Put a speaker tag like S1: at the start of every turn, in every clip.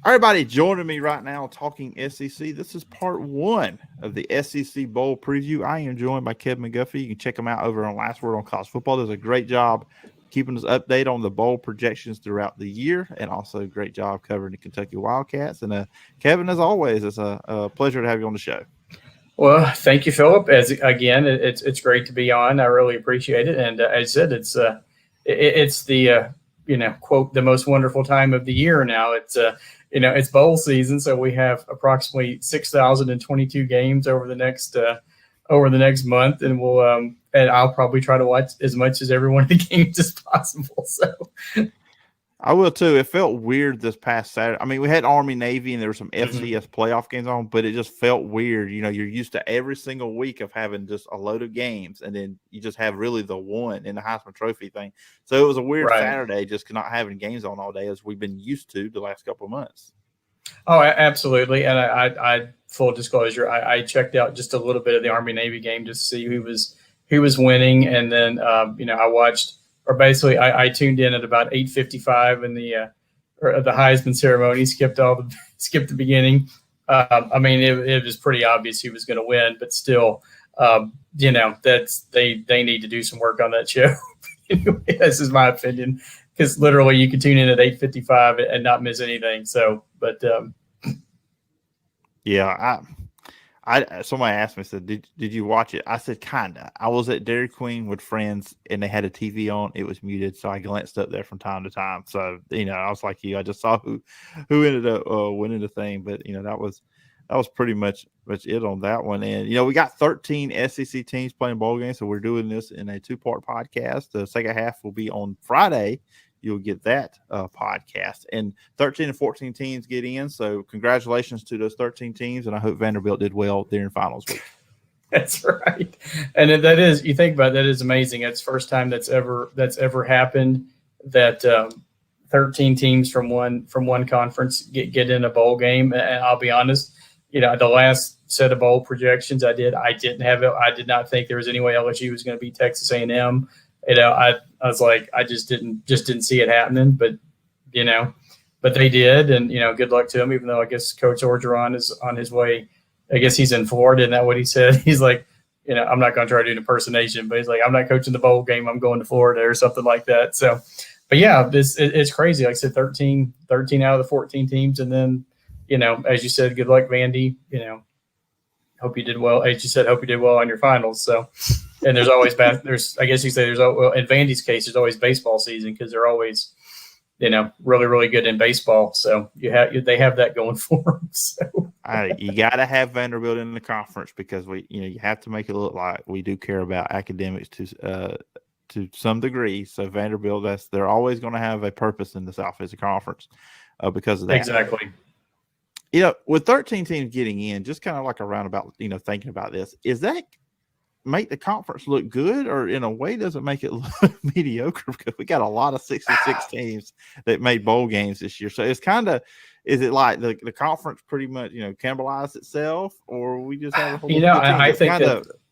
S1: Everybody joining me right now talking SEC. This is part one of the SEC Bowl preview. I am joined by Kevin McGuffey. You can check him out over on Last Word on College Football. Does a great job keeping us updated on the bowl projections throughout the year, and also a great job covering the Kentucky Wildcats. And Kevin, as always, it's a pleasure to have you on the show.
S2: Well, thank you, Phillip. It's great to be on. I really appreciate it. And as I said, it's the quote, the most wonderful time of the year now. It's bowl season, so we have approximately 6,022 games over the next month, and I'll probably try to watch as much as every one of the games as possible. So
S1: I will too. It felt weird this past Saturday. I mean, we had Army Navy and there were some FCS playoff games on, but it just felt weird. You know, you're used to every single week of having just a load of games, and then you just have really the one in the Heisman Trophy thing. So it was a weird Saturday, just not having games on all day as we've been used to the last couple of months.
S2: Oh, absolutely. And I full disclosure, I checked out just a little bit of the Army Navy game just to see who was winning, and then I watched. Or basically, I tuned in at about 8:55 in the Heisman ceremony. Skipped the beginning. I mean, it was pretty obvious he was going to win, but still, that's they need to do some work on that show. Anyway, this is my opinion, because literally you can tune in at 8:55 and not miss anything. So, but
S1: yeah, somebody asked me, said, did you watch it? I said, kinda. I was at Dairy Queen with friends and they had a TV on. It was muted, so I glanced up there from time to time. So, I was like you. I just saw who ended up winning the thing. But, that was pretty much it on that one. And, we got 13 SEC teams playing bowl games, so we're doing this in a two-part podcast. The second half will be on Friday. You'll get that podcast. And 13 and 14 teams get in. So congratulations to those 13 teams. And I hope Vanderbilt did well during finals week.
S2: That's right. And that is, you think about it, that is amazing. It's the first time that's ever happened that 13 teams from one conference get in a bowl game. And I'll be honest, the last set of bowl projections I did not think there was any way LSU was going to beat Texas A&M. I was like, I just didn't see it happening, but they did, and good luck to him. Even though I guess Coach Orgeron is on his way. I guess he's in Florida, isn't that what he said? He's like, I'm not going to try to do an impersonation, but he's like, I'm not coaching the bowl game. I'm going to Florida or something like that. So, but yeah, it's crazy. Like I said, 13 out of the 14 teams, and then as you said, good luck, Vandy. Hope you did well. As you said, hope you did well on your finals. So. And there's always I guess you say in Vandy's case, there's always baseball season because they're always, really, really good in baseball. So they have that going for them. So
S1: you got to have Vanderbilt in the conference because you have to make it look like we do care about academics to some degree. So Vanderbilt, they're always going to have a purpose in the Southeastern Conference because of that.
S2: Exactly.
S1: With 13 teams getting in, just kind of like a roundabout, thinking about this, is that make the conference look good, or in a way does it make it look mediocre? Because we got a lot of 66 teams that made bowl games this year. So it's is it like the conference pretty much cannibalized itself, or we just have a whole
S2: I think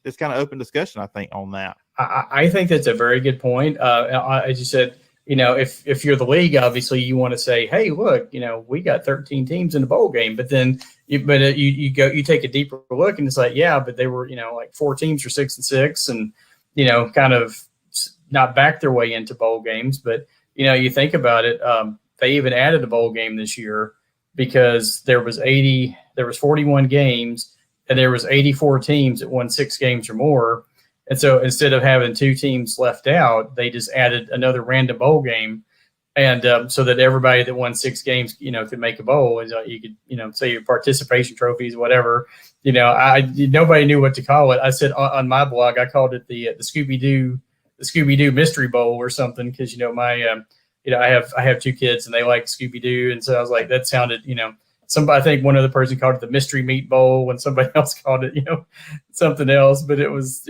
S1: it's kind of open discussion, I think, on that.
S2: I think that's a very good point. As you said, if you're the league, obviously you want to say, hey, look, we got 13 teams in the bowl game, but then you take a deeper look and it's like, yeah, but they were, like 4 teams for 6-6 and, kind of not back their way into bowl games. But, you think about it, they even added a bowl game this year because there was 41 games and there was 84 teams that won 6 games or more. And so instead of having 2 teams left out, they just added another random bowl game. And so that everybody that won 6 games, could make a bowl. You could, say your participation trophies, whatever. Nobody knew what to call it. I said on my blog, I called it the Scooby-Doo Mystery Bowl or something because I have 2 kids and they like Scooby-Doo, and so I was like, that sounded, I think one other person called it the Mystery Meat Bowl, and somebody else called it, something else. But it was,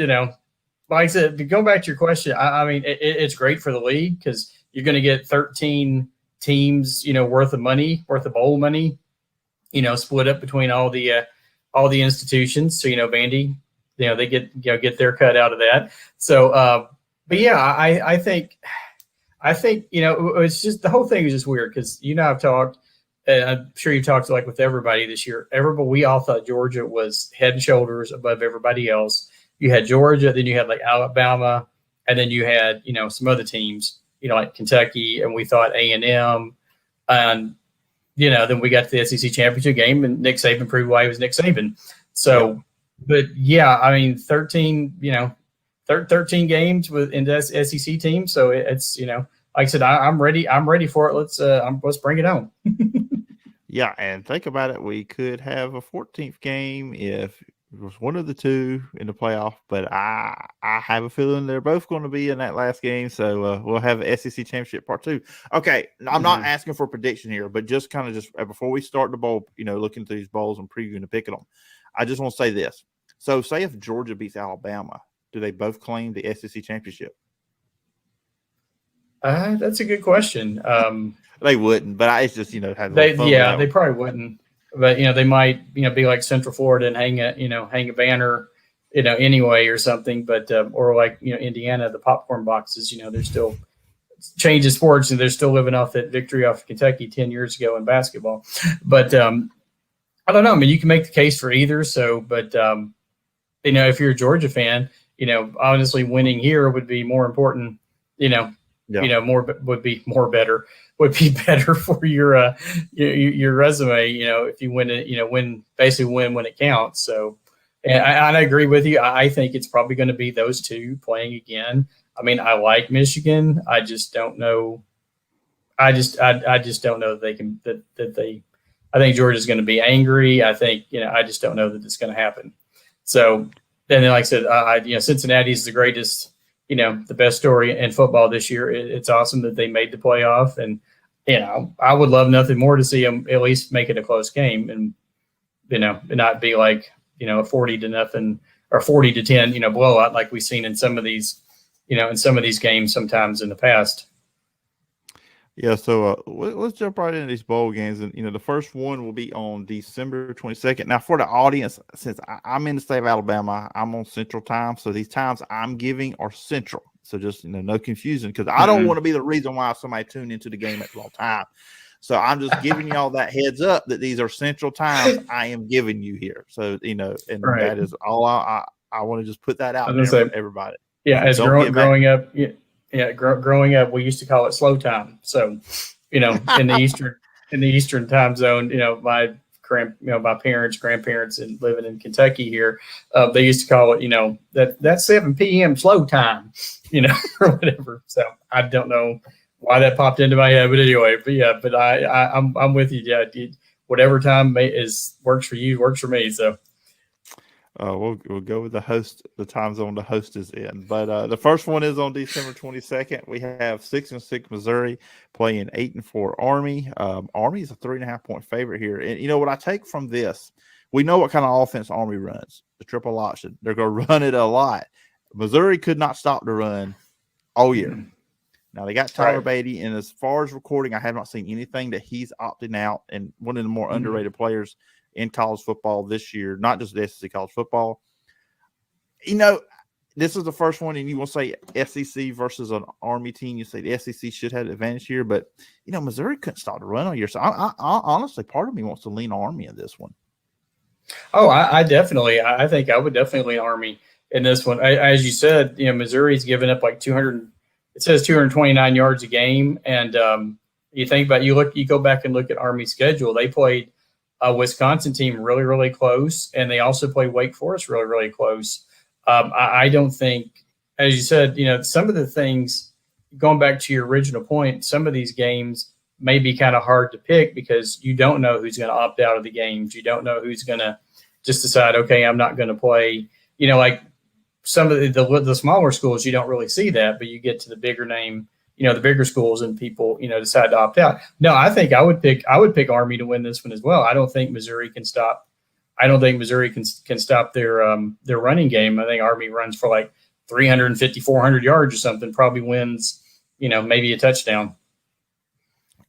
S2: like I said, to go back to your question, I mean, it's great for the league because you're going to get 13 teams, worth of bowl money, split up between all the institutions. So, Vandy, they get their cut out of that. So, but yeah, I think, it's just, the whole thing is just weird because, I've talked, and I'm sure you talked like with everybody this year. Everybody, we all thought Georgia was head and shoulders above everybody else. You had Georgia, then you had like Alabama, and then you had some other teams, like Kentucky, and we thought A&M, and then we got to the SEC championship game, and Nick Saban proved why he was Nick Saban. So, but yeah, I mean, 13 games in the SEC team. So it's like I said, I'm ready. I'm ready for it. Let's bring it on.
S1: Yeah, and think about it. We could have a 14th game if it was one of the two in the playoff, but I have a feeling they're both going to be in that last game. So we'll have SEC championship part 2. Okay, I'm not asking for a prediction here, but just before we start the bowl, looking through these bowls and previewing and picking them, I just want to say this. So say if Georgia beats Alabama, do they both claim the SEC championship?
S2: That's a good question.
S1: They wouldn't, but it's just
S2: they probably wouldn't. But they might be like Central Florida and hang a banner anyway or something. But or like Indiana, the popcorn boxes. They're still changing sports and they're still living off that victory off Kentucky 10 years ago in basketball. But I don't know. I mean, you can make the case for either. So, but if you're a Georgia fan, honestly, winning here would be more important. Would be better for your resume. If you win it, win when it counts. So, and I agree with you. I think it's probably going to be those two playing again. I mean, I like Michigan. I just don't know. I just don't know that they can. That they. I think Georgia's going to be angry. I think I just don't know that it's going to happen. So, and then like I said, Cincinnati is the greatest. The best story in football this year. It's awesome that they made the playoff, and I would love nothing more to see them at least make it a close game, and not be like a 40-0 or 40-10 blowout like we've seen in some of these games sometimes in the past.
S1: Yeah, so let's jump right into these bowl games, and the first one will be on December 22nd. Now, for the audience, since I'm in the state of Alabama, I'm on Central Time, so these times I'm giving are Central. So just no confusion, because I don't want to be the reason why somebody tuned into the game at the wrong time. So I'm just giving y'all that heads up that these are Central Times I am giving you here. So and right. That is all I want to just put that out there for everybody.
S2: Yeah, as growing up. Yeah, growing up, we used to call it slow time. So, in the Eastern time zone, my parents, grandparents, and living in Kentucky here, they used to call it, that's 7 p.m. slow time, or whatever. So I don't know why that popped into my head, but anyway, but I'm with you. Yeah, whatever time works for you works for me. So.
S1: We'll go with the time zone the host is in. But the first one is on December 22nd. We have 6-6 Missouri playing 8-4 Army. Army is a 3.5-point favorite here. And what I take from this, we know what kind of offense Army runs, the triple option. They're going to run it a lot. Missouri could not stop the run all year. Now, they got Tyler Beatty, and as far as recording, I have not seen anything that he's opting out, and one of the more underrated players in college football this year, not just the SEC college football. This is the first one, and you will say SEC versus an Army team. You say the SEC should have the advantage here, but, Missouri couldn't stop the run all year. So, I honestly, part of me wants to lean Army in this one.
S2: Oh, I think I would definitely lean Army in this one. As you said, Missouri's given up like 229 yards a game, and you think about you go back and look at Army's schedule. They played a Wisconsin team really, really close, and they also play Wake Forest really, really close. I don't think, as you said, some of the things, going back to your original point, some of these games may be kind of hard to pick because you don't know who's going to opt out of the games. You don't know who's going to just decide, okay, I'm not going to play. Like some of the smaller schools, you don't really see that, but you get to the bigger name, the bigger schools, and people, decide to opt out. No, I think I would pick Army to win this one as well. I don't think Missouri can stop. I don't think Missouri can stop their running game. I think Army runs for like 350, 400 yards or something, probably wins, maybe a touchdown.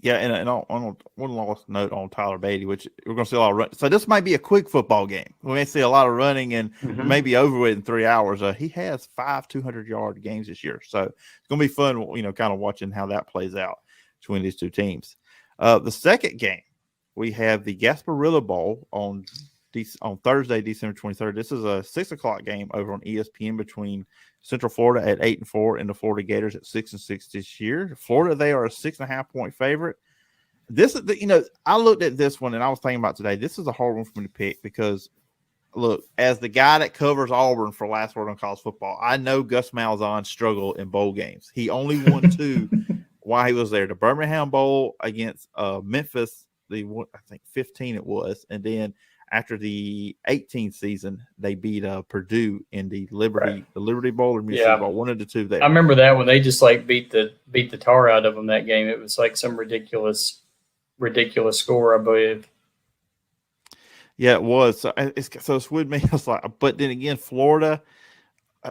S1: Yeah, and on one last note on Tyler Beatty, which we're going to see a lot of run. So this might be a quick football game. We may see a lot of running and maybe over it in 3 hours. He has 5 200-yard games this year. So it's going to be fun, kind of watching how that plays out between these two teams. The second game we have the Gasparilla Bowl on Thursday, December 23rd. This is a 6:00 game over on ESPN between Central Florida at 8-4 and the Florida Gators at 6-6 this year. Florida, they are a 6.5-point favorite. This is I looked at this one and I was thinking about today. This is a hard one for me to pick because, look, as the guy that covers Auburn for Last Word on College Football, I know Gus Malzahn struggled in bowl games. He only won 2 while he was there. The Birmingham Bowl against Memphis, I think 15 it was, and then after the 18th season, they beat Purdue in the Liberty Bowl or Mississippi Bowl, one of the two there.
S2: I remember that when they just like beat the tar out of them that game. It was like some ridiculous score, I believe.
S1: Yeah, it was. So it's with me. It's like, but then again, Florida,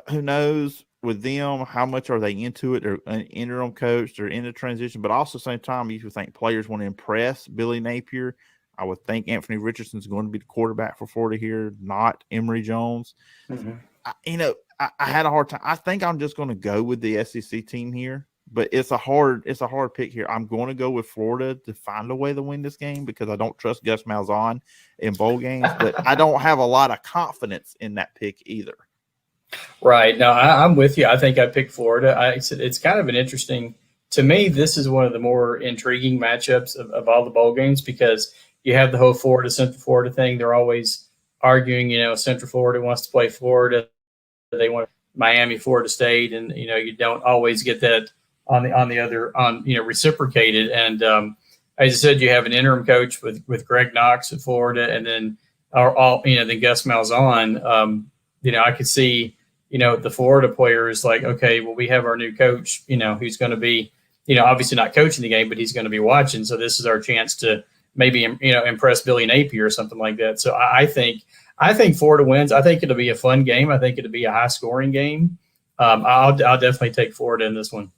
S1: who knows with them, how much are they into it? They're an interim coach, they're in the transition, but also at the same time, you would think players want to impress Billy Napier. I would think Anthony Richardson's going to be the quarterback for Florida here, not Emory Jones.
S2: Mm-hmm.
S1: I had a hard time. I think I'm just going to go with the SEC team here, but it's a hard pick here. I'm going to go with Florida to find a way to win this game because I don't trust Gus Malzahn in bowl games, but I don't have a lot of confidence in that pick either.
S2: Right. No, I'm with you. I think I picked Florida. It's kind of an interesting – to me, this is one of the more intriguing matchups of all the bowl games because you have the whole Central Florida thing. They're always arguing, Central Florida wants to play Florida. They want Miami, Florida State, and, you don't always get that on the other reciprocated. And as I said, you have an interim coach with Greg Knox at Florida, and then then Gus Malzahn. I could see the Florida players like, okay, well, we have our new coach, who's going to be, obviously not coaching the game, but he's going to be watching. So this is our chance to maybe impress Billy Napier or something like that. So I think Florida wins. I think it'll be a fun game. I think it'll be a high scoring game. I'll definitely take Florida in this one.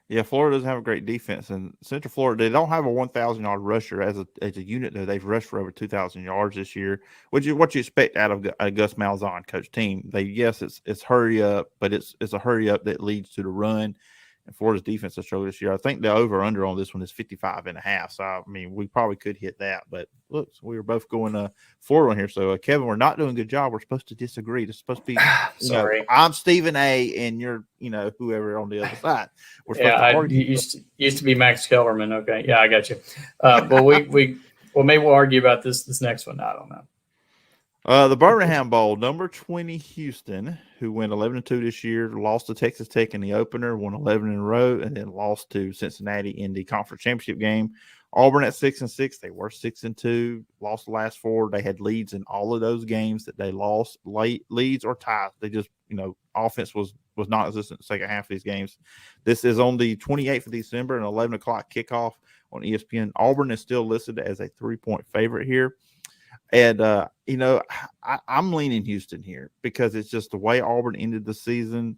S1: Yeah, Florida doesn't have a great defense, and Central Florida, they don't have a 1,000-yard rusher as a unit. Though they've rushed for over 2,000 yards this year, which is what you expect out of a Gus Malzahn coach team. It's hurry up, but it's a hurry up that leads to the run. And Florida's defense has struggled this year. I think the over/under on this one is 55.5. So I mean, we probably could hit that. But look, we were both going forward on here. So Kevin, we're not doing a good job. We're supposed to disagree. It's supposed to be.
S2: Sorry,
S1: I'm Stephen A. and you're whoever on the other side. We're supposed to argue.
S2: Used to be Max Kellerman. Okay, yeah, I got you. Well, maybe we'll argue about this next one. I don't know.
S1: The Birmingham Bowl, number 20 Houston, who went 11-2 this year, lost to Texas Tech in the opener, won 11 in a row, and then lost to Cincinnati in the conference championship game. Auburn at 6-6, they were 6-2, lost the last 4. They had leads in all of those games that they lost, leads or ties. They just, offense was not existent in the second half of these games. This is on the 28th of December, an 11 o'clock kickoff on ESPN. Auburn is still listed as a 3-point favorite here. And, I'm leaning Houston here because it's just the way Auburn ended the season.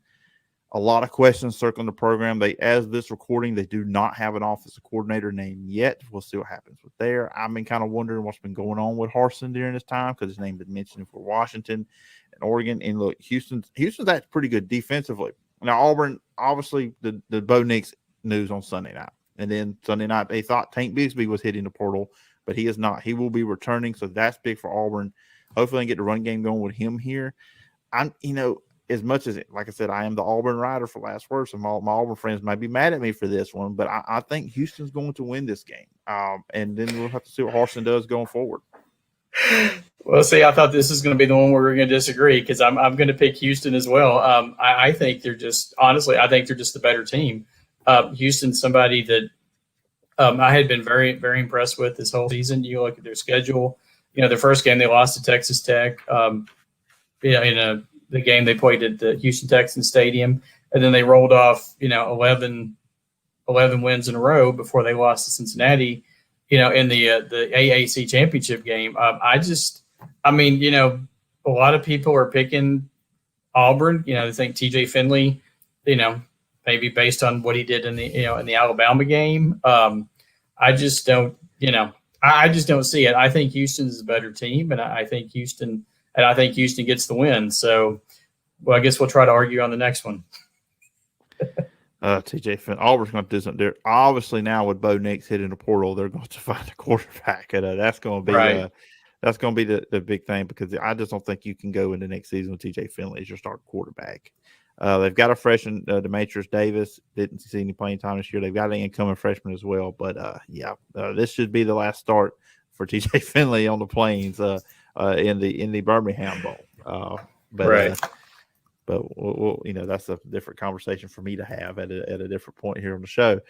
S1: A lot of questions circling the program. As this recording, they do not have an offensive coordinator name yet. We'll see what happens with there. I've been kind of wondering what's been going on with Harsin during this time because his name been mentioned for Washington and Oregon. And look, Houston's actually pretty good defensively. Now, Auburn, obviously, the Bo Nix news on Sunday night. And then Sunday night, they thought Tank Bigsby was hitting the portal, but he is not. He will be returning, so that's big for Auburn. Hopefully, I can get the run game going with him here. As much as, like I said, I am the Auburn rider for Last Word, so my Auburn friends might be mad at me for this one, but I think Houston's going to win this game. And then we'll have to see what Harsin does going forward.
S2: Well, see, I thought this is going to be the one where we're going to disagree because I'm going to pick Houston as well. I think they're just – honestly, I think they're just the better team. Houston's somebody that I had been very, very impressed with this whole season. You look at their schedule. Their first game they lost to Texas Tech. The game they played at the Houston Texans Stadium, and then they rolled off 11 wins in a row before they lost to Cincinnati. In the AAC championship game. A lot of people are picking Auburn. They think TJ Finley. Maybe based on what he did in the Alabama game. I just don't see it. I think Houston's a better team, and I think Houston gets the win. So, I guess we'll try to argue on the next one.
S1: TJ Finn. Auburn's going to do something there. Obviously, now with Bo Nix hitting the portal, they're going to find a quarterback, and that's going to be
S2: Right.
S1: that's going to be the big thing, because I just don't think you can go into next season with TJ Finley as your starting quarterback. They've got a freshman, Demetrius Davis. Didn't see any playing time this year. They've got an incoming freshman as well. But this should be the last start for TJ Finley on the Plains in the Birmingham Bowl.
S2: Right.
S1: But we'll, that's a different conversation for me to have at a different point here on the show.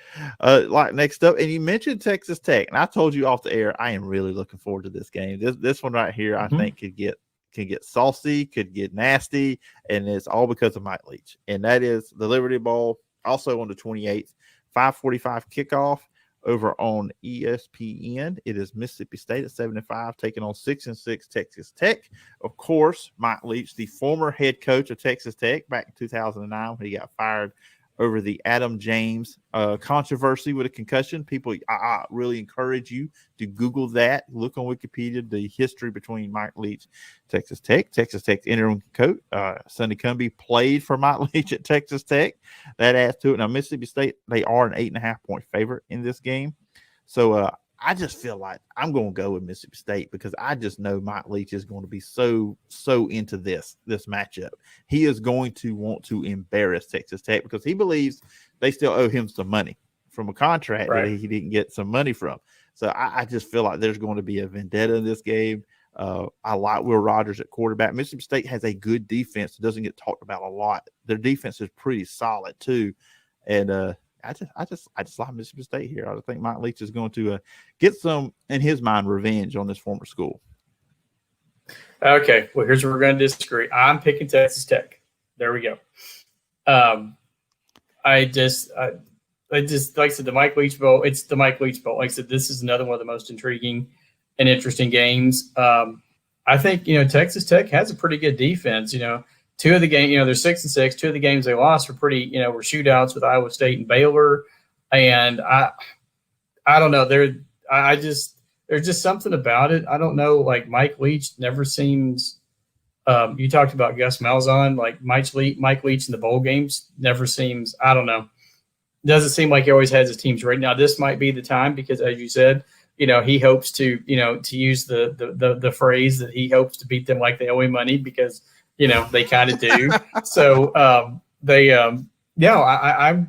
S1: Like next up, and you mentioned Texas Tech, and I told you off the air, I am really looking forward to this game. This one right here, I think could get saucy, could get nasty, and it's all because of Mike Leach. And that is the Liberty Bowl, also on the 28th, 5:45 kickoff over on ESPN. It is Mississippi State at 7-5 taking on 6-6 Texas Tech. Of course, Mike Leach, the former head coach of Texas Tech back in 2009 when he got fired over the Adam James controversy with a concussion. People, I really encourage you to Google that. Look on Wikipedia, the history between Mike Leach, Texas Tech. Texas Tech's interim coach, Sonny Cumbie, played for Mike Leach at Texas Tech. That adds to it. Now, Mississippi State, they are an 8.5-point favorite in this game. So I just feel like I'm going to go with Mississippi State, because I just know Mike Leach is going to be so into this matchup. He is going to want to embarrass Texas Tech, because he believes they still owe him some money from a contract that he didn't get some money from. So I just feel like there's going to be a vendetta in this game. I like Will Rogers at quarterback. Mississippi State has a good defense that doesn't get talked about a lot. Their defense is pretty solid too, and I just like Mississippi State here. I think Mike Leach is going to get some, in his mind, revenge on this former school.
S2: Okay, well, here's where we're going to disagree. I'm picking Texas Tech. There we go. I just like I said, the Mike Leach Bowl. It's the Mike Leach Bowl. Like I said, this is another one of the most intriguing and interesting games. I think Texas Tech has a pretty good defense. Two of the games, they're 6-6. Two of the games they lost were were shootouts with Iowa State and Baylor. And I don't know. There's just something about it. I don't know. Like Mike Leach never seems. You talked about Gus Malzahn. Like Mike Leach in the bowl games never seems. I don't know. Doesn't seem like he always has his teams right. Now this might be the time, because as you said, he hopes to to use the phrase that he hopes to beat them like they owe him money, because they kind of do. So I'm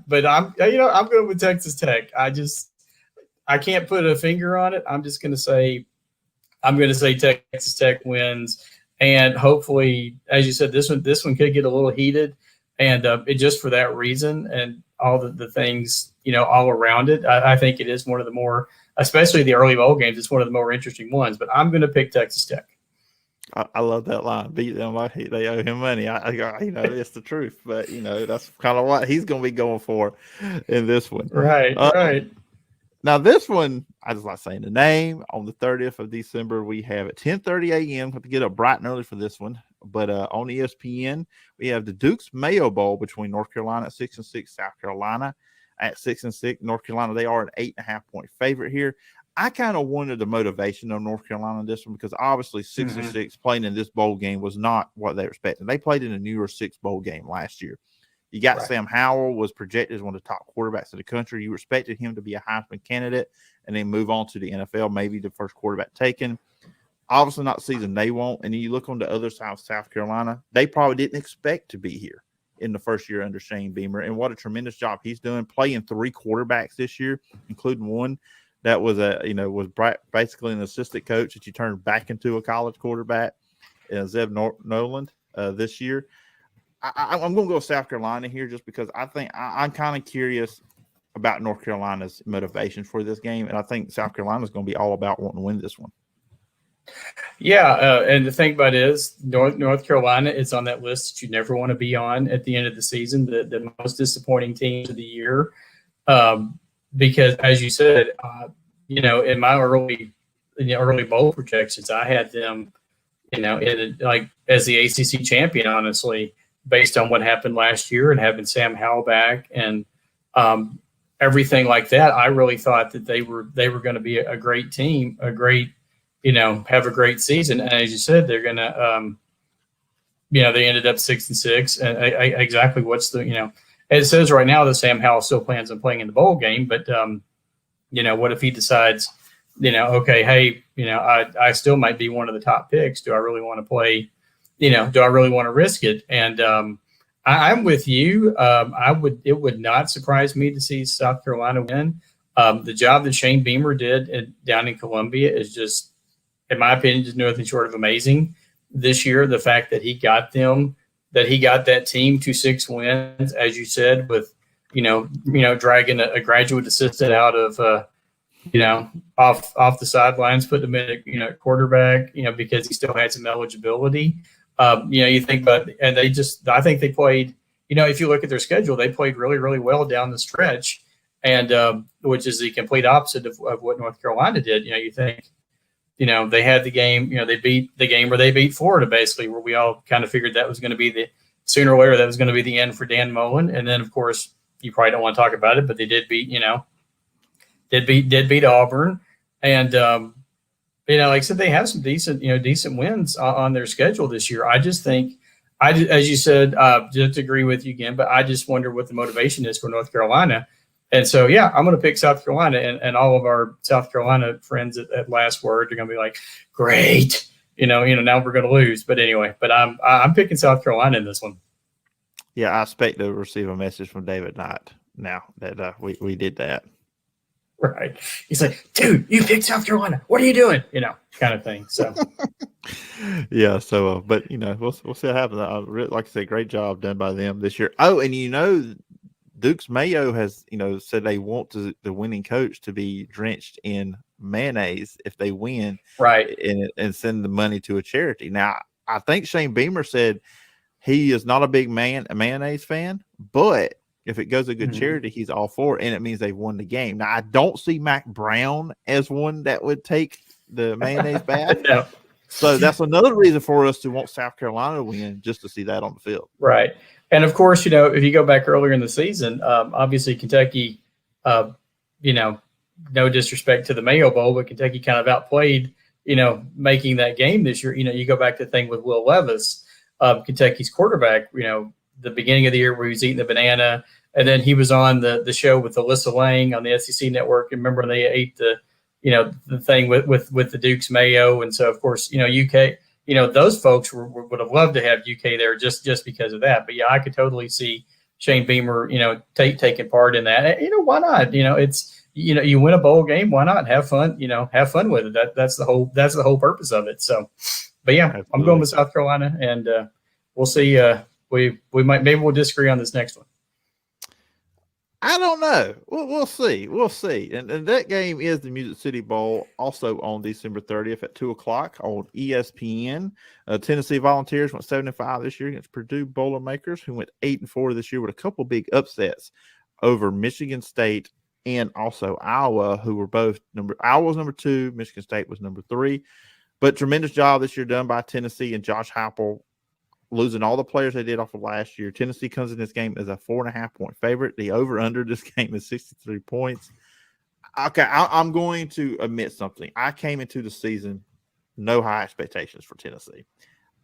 S2: going with Texas Tech. I can't put a finger on it. I'm going to say Texas Tech wins, and hopefully, as you said, this one could get a little heated, and it just for that reason and all the things all around it. I think it is one of the more, especially the early bowl games, it's one of the more interesting ones. But I'm going to pick Texas Tech.
S1: I love that line. Beat them like they owe him money. It's the truth, but that's kind of what he's going to be going for in this one.
S2: Right. Right.
S1: Now this one, I just like saying the name. On the 30th of December, we have at 10:30 a.m. Have to get up bright and early for this one. But on ESPN, we have the Duke's Mayo Bowl between North Carolina at 6-6, South Carolina at 6-6. North Carolina, they are an 8.5-point favorite here. I kind of wanted the motivation of North Carolina in this one, because obviously 6-6 playing in this bowl game was not what they were expecting. They played in a New Year's Six bowl game last year. You got Sam Howell was projected as one of the top quarterbacks in the country. You expected him to be a Heisman candidate and then move on to the NFL, maybe the first quarterback taken. Obviously not the season they won't. And then you look on the other side of South Carolina, they probably didn't expect to be here in the first year under Shane Beamer. And what a tremendous job he's doing, playing 3 quarterbacks this year, including one that was basically an assistant coach that you turned back into a college quarterback, Zeb Noland this year. I'm going to go with South Carolina here, just because I think I'm kind of curious about North Carolina's motivation for this game, and I think South Carolina is going to be all about wanting to win this one.
S2: Yeah, and the thing about it is North Carolina is on that list that you never want to be on at the end of the season, the most disappointing teams of the year. Because as you said, in my early bowl projections, I had them, as the ACC champion, honestly, based on what happened last year and having Sam Howell back and everything like that. I really thought that they were going to be a great team, have a great season. And as you said, they're going to, they ended up 6-6, and exactly what's the, it says right now that Sam Howell still plans on playing in the bowl game, but what if he decides, okay, hey, I still might be one of the top picks. Do I really want to play? Do I really want to risk it? And I'm with you. It would not surprise me to see South Carolina win. The job that Shane Beamer did down in Columbia is just, in my opinion, just nothing short of amazing this year. The fact that he got that team to 6 wins, as you said, with dragging a graduate assistant out of off the sidelines, putting him in a quarterback, because he still had some eligibility. You think about, and I think they played, if you look at their schedule, they played really, really well down the stretch, and which is the complete opposite of what North Carolina did. You think, they had the game, they beat the game where they beat Florida, basically, where we all kind of figured that was going to be sooner or later, that was going to be the end for Dan Mullen. And then, of course, you probably don't want to talk about it, but they did beat Auburn. And, like I said, they have some decent wins on their schedule this year. I just think, as you said, just agree with you again, but I just wonder what the motivation is for North Carolina. And so, yeah, I'm going to pick South Carolina, and all of our South Carolina friends at Last Word are going to be like, great, now we're going to lose. But anyway, I'm picking South Carolina in this one.
S1: Yeah, I expect to receive a message from David Knight now that we did that.
S2: Right. He's like, dude, you picked South Carolina. What are you doing? Kind of thing. So,
S1: yeah. So, but we'll see what happens. Like I said, great job done by them this year. Oh, and Duke's Mayo has said they want the winning coach to be drenched in mayonnaise if they win,
S2: right?
S1: And send the money to a charity. Now, I think Shane Beamer said he is not a big mayonnaise fan, but if it goes to a good charity, he's all for it, and it means they've won the game. Now, I don't see Mac Brown as one that would take the mayonnaise bath.
S2: No.
S1: So that's another reason for us to want South Carolina to win, just to see that on the field.
S2: Right. And, of course, if you go back earlier in the season, obviously Kentucky, no disrespect to the Mayo Bowl, but Kentucky kind of outplayed, making that game this year. You go back to the thing with Will Levis, Kentucky's quarterback, the beginning of the year where he was eating the banana, and then he was on the show with Alyssa Lang on the SEC network. And remember, they ate the thing with the Duke's Mayo. And so, of course, UK, those folks would have loved to have UK there just because of that. But yeah, I could totally see Shane Beamer, taking part in that. Why not? It's, you win a bowl game, why not have fun? Have fun with it. That's the whole purpose of it. So, but yeah, absolutely. I'm going with South Carolina, and we'll see. Maybe we'll disagree on this next one.
S1: I don't know. We'll see. We'll see. And that game is the Music City Bowl, also on December 30th at 2:00 on ESPN. Tennessee Volunteers went 7-5 this year against Purdue Boilermakers, who went 8-4 this year with a couple big upsets over Michigan State and also Iowa, who were both Iowa was number 2, Michigan State was number 3. But tremendous job this year done by Tennessee and Josh Heupel, losing all the players they did off of last year. Tennessee comes in this game as a 4.5-point favorite. The over-under this game is 63 points. Okay, I'm going to admit something. I came into the season no high expectations for Tennessee.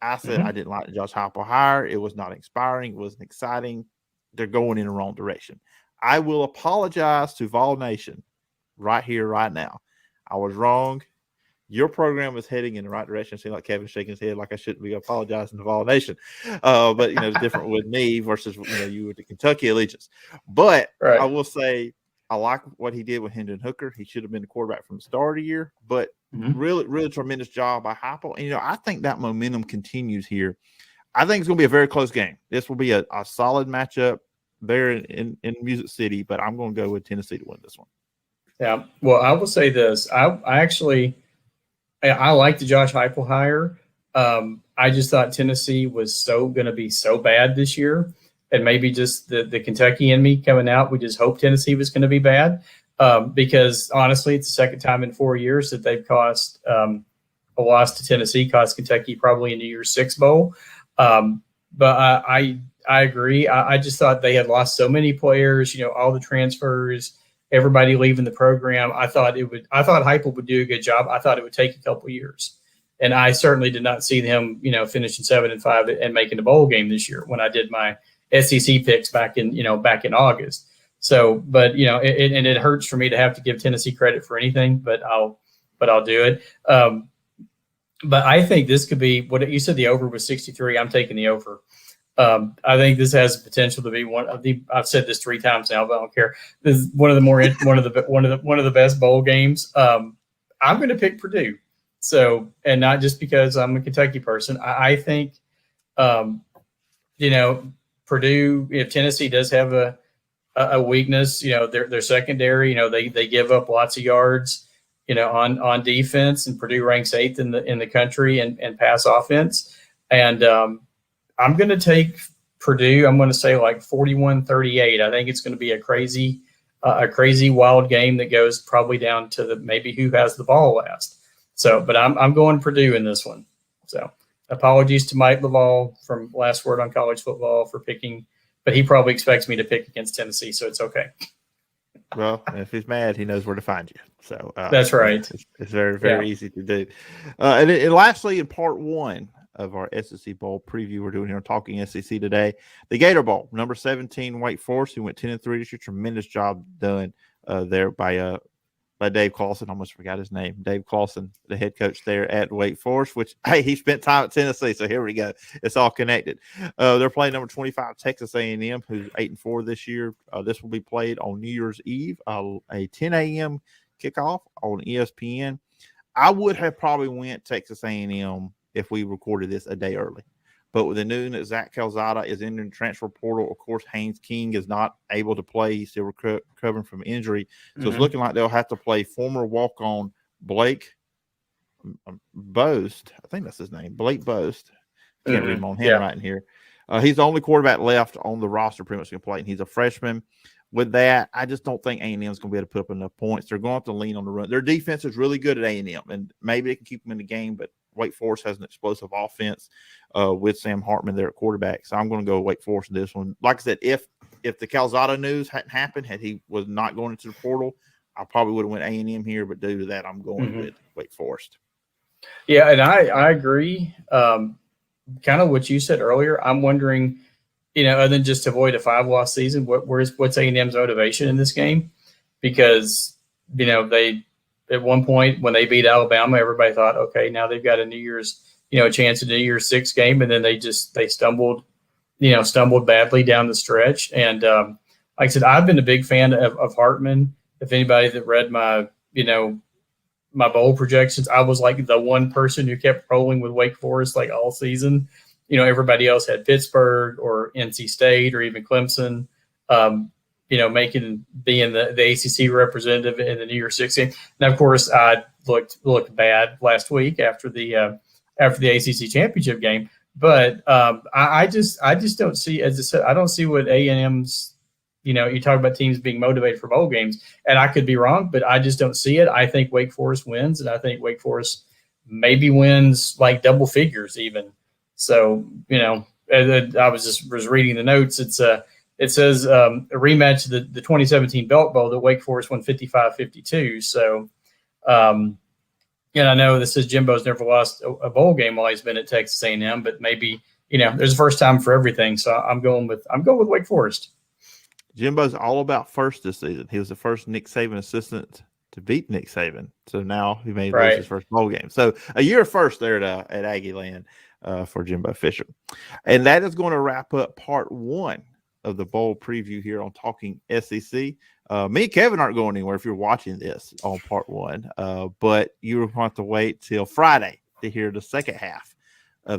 S1: I said I didn't like the Josh Heupel hire. It was not inspiring. It wasn't exciting. They're going in the wrong direction. I will apologize to Vol Nation right here, right now. I was wrong. Your program is heading in the right direction. It seems like Kevin's shaking his head like I shouldn't be apologizing to Vol Nation. But, it's different with me versus, you with the Kentucky allegiance. But right. I will say I like what he did with Hendon Hooker. He should have been the quarterback from the start of the year. But really, really tremendous job by Heupel. And, I think that momentum continues here. I think it's going to be a very close game. This will be a solid matchup there in Music City. But I'm going to go with Tennessee to win this one.
S2: Yeah. Well, I will say this. I like the Josh Heupel hire. I just thought Tennessee was going to be so bad this year, and maybe just the Kentucky in me coming out. We just hoped Tennessee was going to be bad because honestly, it's the second time in 4 years that they've cost a loss to Tennessee, cost Kentucky probably a New Year's Six bowl. But I agree. I just thought they had lost so many players. All the transfers. Everybody leaving the program. I thought Heupel would do a good job. I thought it would take a couple of years. And I certainly did not see them, finishing 7-5 and making the bowl game this year when I did my SEC picks back in August. So, but it hurts for me to have to give Tennessee credit for anything, but I'll do it. But I think this could be what you said. The over was 63. I'm taking the over. I think this has potential to be one of the. I've said this 3 times now, but I don't care. This is one of the best bowl games. I'm going to pick Purdue. So, and not just because I'm a Kentucky person. I think, Purdue. If Tennessee does have a weakness, their secondary. They give up lots of yards. On defense, and Purdue ranks 8th in the country and pass offense. And I'm going to take Purdue. I'm going to say like 41-38. I think it's going to be a crazy wild game that goes probably down to maybe who has the ball last. So, but I'm going Purdue in this one. So, apologies to Mike Laval from Last Word on College Football for picking, but he probably expects me to pick against Tennessee, so it's okay.
S1: Well, if he's mad, he knows where to find you. So
S2: that's right.
S1: It's very, very easy to do. And lastly, in part 1 of our SEC Bowl preview we're doing here on Talking SEC today, the Gator Bowl, number 17, Wake Forest, who went 10-3 this year. Tremendous job done there by Dave Clawson. Almost forgot his name. Dave Clawson, the head coach there at Wake Forest, which, hey, he spent time at Tennessee, so here we go. It's all connected. They're playing number 25, Texas A&M, who's 8-4 this year. This will be played on New Year's Eve, a 10 a.m. kickoff on ESPN. I would have probably went Texas A&M if we recorded this a day early. But with the news that Zach Calzada is in the transfer portal, of course, Haynes King is not able to play. He's still recovering from injury. So it's looking like they'll have to play former walk-on Blake Boast. I think that's his name, Blake Boast. Can't read my own handwriting here. He's the only quarterback left on the roster pretty much going to play, and he's a freshman. With that, I just don't think A&M is going to be able to put up enough points. They're going to have to lean on the run. Their defense is really good at A&M, and maybe they can keep them in the game, but Wake Forest has an explosive offense with Sam Hartman there at quarterback. So I'm going to go Wake Forest in this one. Like I said, if the Calzada news hadn't happened, had he was not going into the portal, I probably would have went A&M here, but due to that, I'm going with Wake Forest.
S2: Yeah, and I agree. Kind of what you said earlier. I'm wondering, other than just to avoid a 5-loss season, what's A&M's motivation in this game? Because, they at one point when they beat Alabama, everybody thought, okay, now they've got a New Year's, a chance at a New Year's 6 game, and then they stumbled badly down the stretch. And like I said, I've been a big fan of Hartman. If anybody that read my, my bowl projections, I was like the one person who kept rolling with Wake Forest like all season. Everybody else had Pittsburgh or NC State or even Clemson, being the ACC representative in the New Year's 6 game. And of course, I looked bad last week after the ACC championship game. But I just don't see, as I said, I don't see what A&M's. You talk about teams being motivated for bowl games, and I could be wrong, but I just don't see it. I think Wake Forest wins, and I think Wake Forest maybe wins like double figures even. So, I was reading the notes. It says a rematch of the 2017 Belk Bowl that Wake Forest won 55-52. So, and I know this says Jimbo's never lost a bowl game while he's been at Texas A&M, but maybe there's a first time for everything. So I'm going with Wake Forest.
S1: Jimbo's all about first this season. He was the first Nick Saban assistant to beat Nick Saban. So now he made his first bowl game. So a year first there at Aggie Land for Jimbo Fisher. And that is going to wrap up part 1 of the bowl preview here on Talking SEC. Me and Kevin aren't going anywhere if you're watching this on part 1. But you will have to wait till Friday to hear the second half